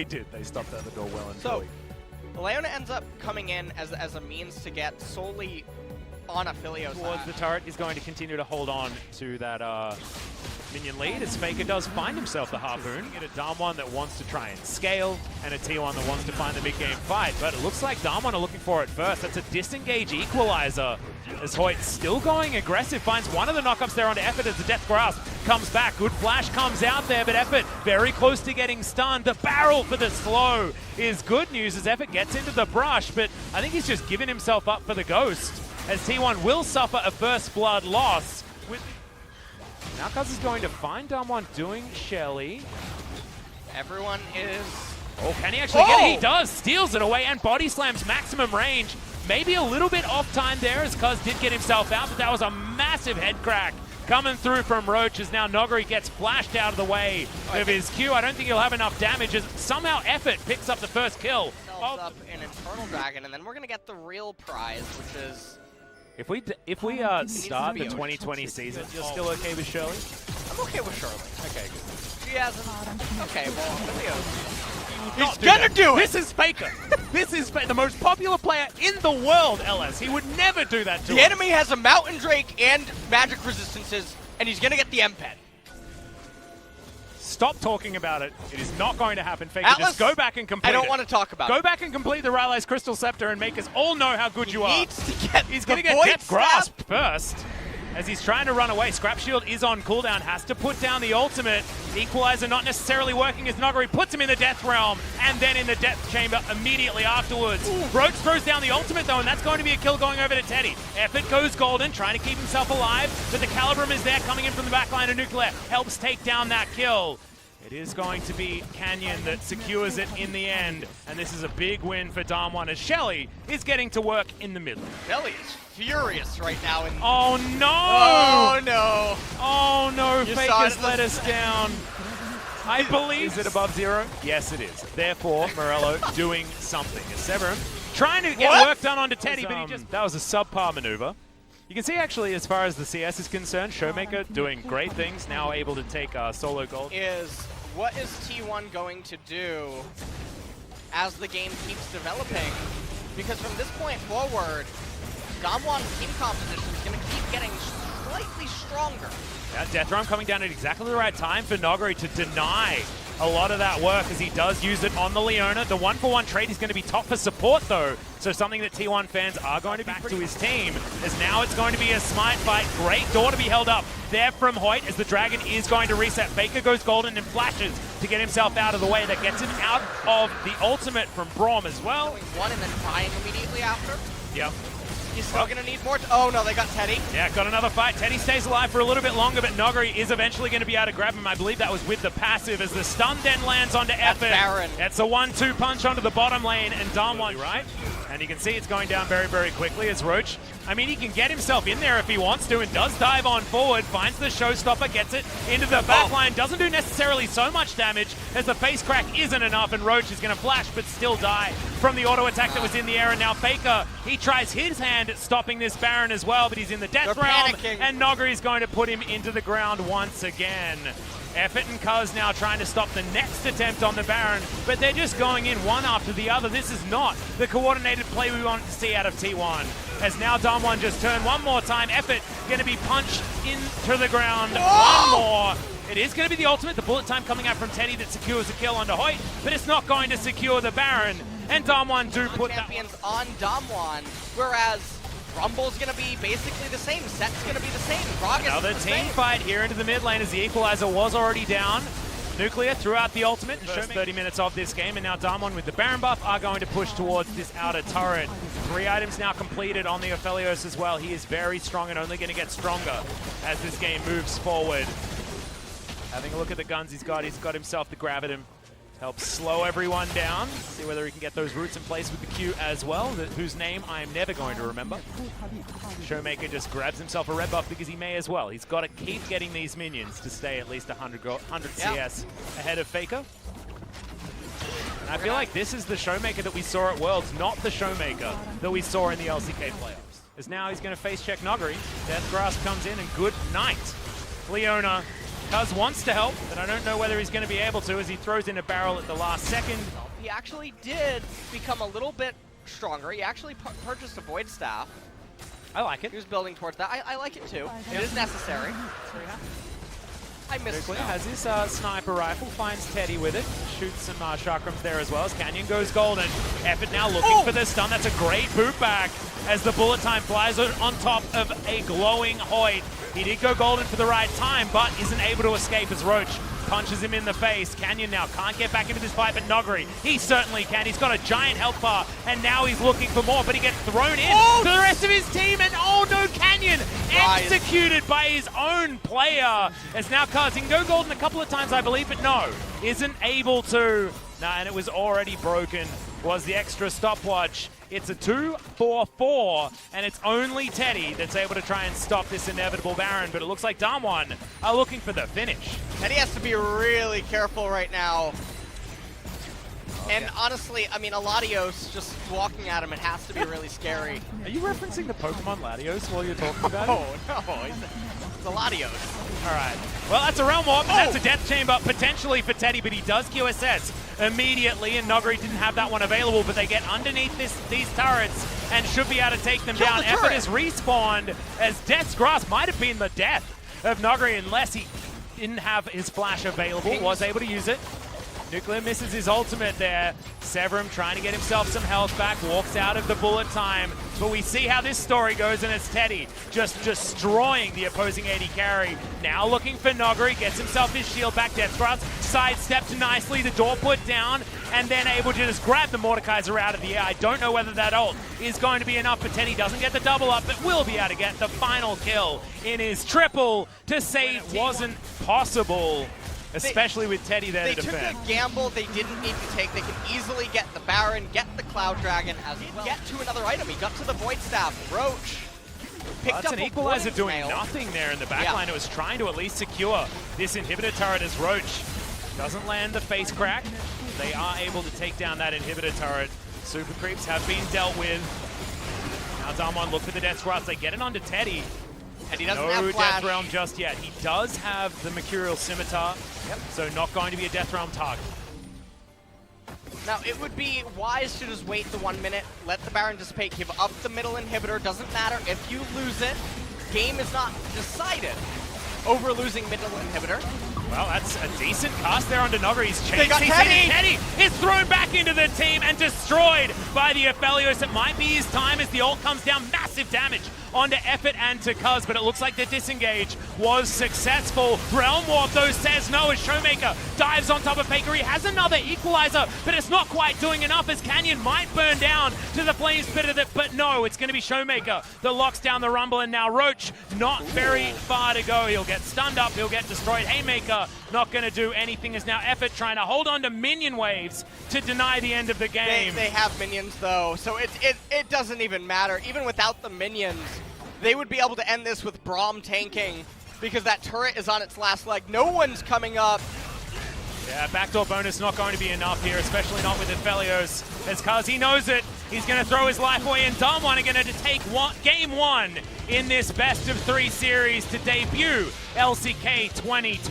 They did. They stopped at the door well and so, Leona ends up coming in as a means to get solely on Affilio's towards the turret. Is going to continue to hold on to that minion lead as Faker does find himself the Harpoon. Get a Damwon that wants to try and scale and a T1 that wants to find the mid-game fight, but it looks like Damwon are looking for it first. That's a disengage equalizer as Hoyt still going aggressive, finds one of the knockups there onto Effort as the Death Grasp comes back. Good flash comes out there, but Effort very close to getting stunned. The barrel for the slow is good news as Effort gets into the brush, but I think he's just given himself up for the ghost as T1 will suffer a first blood loss. Now Cuz is going to find Damwon doing Shelly. Everyone is... Oh, can he actually get it? He does! Steals it away and body slams maximum range. Maybe a little bit off time there as Cuz did get himself out, but that was a massive head crack coming through from Roach as now Noguri gets flashed out of the way of his Q. I don't think he'll have enough damage as somehow Effort picks up the first kill. Up an Infernal Dragon, and then we're going to get the real prize, which is... If we start the 2020 season, you're still okay with Shirley? I'm okay with Shirley. Okay, good. She hasn't... Okay, well, He's gonna do it! This is Faker. This is the most popular player in the world, LS. He would never do that to The enemy has a Mountain Drake and magic resistances, and he's gonna get the M-Ped. Stop talking about it. It is not going to happen. Faker, Atlas, just go back and complete it. I don't want to talk about it. Go back and complete the Rylai's Crystal Scepter and make us all know how good you are. Needs to get He's going to get Death Grasp first as he's trying to run away. Scrap Shield is on cooldown, has to put down the ultimate. Equalizer not necessarily working as Noguri puts him in the Death Realm and then in the Death Chamber immediately afterwards. Roach throws down the ultimate though, and that's going to be a kill going over to Teddy. Effort goes golden, trying to keep himself alive, but the Calibrum is there coming in from the backline of Nuclear. Helps take down that kill. It is going to be Canyon that secures it in the end, and this is a big win for Damwon as Shelly is getting to work in the middle. Shelly is furious right now. Oh no! Oh no! Oh no, Faker's let us down. I believe... Is it above zero? Yes, it is. Therefore, Morello doing something. As Severin trying to get work done onto Teddy, but he just... That was a subpar maneuver. You can see actually, as far as the CS is concerned, Showmaker doing great things, now able to take solo gold. What is T1 going to do as the game keeps developing? Because from this point forward, Damwon's team composition is going to keep getting slightly stronger. Yeah, Death Realm coming down at exactly the right time for Noguri to deny a lot of that work as he does use it on the Leona. The 1-for-1 trade is going to be top for support though, so something that T1 fans are going to be back to his team, as now it's going to be a smite fight. Great door to be held up there from Hoyt as the Dragon is going to reset. Faker goes golden and flashes to get himself out of the way. That gets him out of the ultimate from Braum as well. One and then dying immediately after. Yep. He's still going to need more. Oh no, they got Teddy. Yeah, got another fight. Teddy stays alive for a little bit longer, but Noguri is eventually going to be able to grab him. I believe that was with the passive as the stun then lands onto Effort. Baron. That's a 1-2 punch onto the bottom lane, and Damwon, right? And you can see it's going down very, very quickly as Roach, I mean, he can get himself in there if he wants to and does dive on forward, finds the showstopper, gets it into the backline, doesn't do necessarily so much damage as the face crack isn't enough, and Roach is going to flash but still die from the auto attack that was in the air. And now Faker, he tries his hand at stopping this Baron as well, but he's in the death realm, and Noguri is going to put him into the ground once again. Effort and Cuz now trying to stop the next attempt on the Baron, but they're just going in one after the other. This is not the coordinated play we wanted to see out of T1. As now Damwon just turned one more time. Effort going to be punched into the ground. One more. It is going to be the ultimate. The bullet time coming out from Teddy that secures a kill onto Hoyt, but it's not going to secure the Baron. And Damwon do put champions on Damwon, whereas Rumble's going to be basically the same. Set's going to be the same. Gragas another team fight here into the mid lane as the equalizer was already down. Nuclear throughout the ultimate. First 30 minutes of this game, and now Damwon with the Baron buff are going to push towards this outer turret. 3 items now completed on the Aphelios as well. He is very strong and only going to get stronger as this game moves forward. Having a look at the guns he's got himself the Graviton. Helps slow everyone down. See whether he can get those roots in place with the Q as well, whose name I am never going to remember. Showmaker just grabs himself a red buff because he may as well. He's got to keep getting these minions to stay at least 100 CS ahead of Faker. And I feel like this is the Showmaker that we saw at Worlds, not the Showmaker that we saw in the LCK playoffs. As now he's going to face check Noguri. Death Grasp comes in, and good night. Leona Cuz wants to help, but I don't know whether he's going to be able to as he throws in a barrel at the last second. He actually did become a little bit stronger. He actually purchased a Void Staff. I like it. He was building towards that. I like it too. It is necessary. I missed it. Has his sniper rifle, finds Teddy with it, shoots some chakrams there as well as Canyon goes golden. Effort now looking for the stun. That's a great boot back as the bullet time flies on top of a glowing Hoyt. He did go golden for the right time, but isn't able to escape as Roach punches him in the face. Canyon now can't get back into this fight, but Noguri, he certainly can. He's got a giant health bar, and now he's looking for more, but he gets thrown in to the rest of his team, and oh no, Canyon executed by his own player. As now Cuz, he can go golden a couple of times, I believe, but no, isn't able to. Nah, and it was already broken, was the extra stopwatch. It's a 2-4-4, and it's only Teddy that's able to try and stop this inevitable Baron, but it looks like Damwon are looking for the finish. Teddy has to be really careful right now. And honestly, I mean, Latios just walking at him, it has to be really scary. Are you referencing the Pokemon Latios while you're talking about it? No, it's a Latios. All right. Well, that's a Realm Warp, and that's a Death Chamber potentially for Teddy, but he does QSS immediately, and Noguri didn't have that one available, but they get underneath these turrets and should be able to take them down. Effort is respawned as Death's Grasp might have been the death of Noguri unless he didn't have his flash available, was able to use it. Nuclear misses his ultimate there. Severum trying to get himself some health back, walks out of the bullet time. But we see how this story goes, and it's Teddy just destroying the opposing AD carry. Now looking for Noguri, gets himself his shield back. Death Grasp sidestepped nicely, the door put down, and then able to just grab the Mordekaiser out of the air. I don't know whether that ult is going to be enough, but Teddy doesn't get the double up, but will be able to get the final kill in his triple to say it wasn't possible. Especially with Teddy there to defend. They took a gamble they didn't need to take. They could easily get the Baron, get the Cloud Dragon, as well. Get to another item. He got to the Void Staff. Roach picked up an equalizer doing mail. nothing there in the backline. It was trying to at least secure this inhibitor turret as Roach doesn't land the face crack. They are able to take down that inhibitor turret. Super creeps have been dealt with. Now Damwon look for the Death Grasp. They get it onto Teddy. And he doesn't no have flash. Death Realm just yet. He does have the Mercurial Scimitar, so not going to be a Death Realm target. Now, it would be wise to just wait the 1 minute, let the Baron dissipate, give up the middle inhibitor. Doesn't matter if you lose it. Game is not decided over losing middle inhibitor. Well, that's a decent cast there onto Noguri. He's chasing. They got Teddy! Teddy is thrown back into the team and destroyed by the Aphelios. It might be his time as the ult comes down. Massive damage onto Effort and to Cuz, but it looks like the disengage was successful. Realm Warp, though, says no as Showmaker dives on top of Faker. He has another equalizer, but it's not quite doing enough as Canyon might burn down to the flame spitter, but no, it's going to be Showmaker that locks down the Rumble, and now Roach not very far to go. He'll get stunned up, he'll get destroyed. Haymaker not going to do anything as now Effort trying to hold on to minion waves to deny the end of the game. They have minions, though, so it doesn't even matter. Even without the minions, they would be able to end this with Braum tanking because that turret is on its last leg. No one's coming up. Yeah, backdoor bonus not going to be enough here, especially not with Aphelios, as Cuz, he knows it. He's going to throw his life away, and Damwon are going to take game one in this best of 3 series to debut LCK 2020.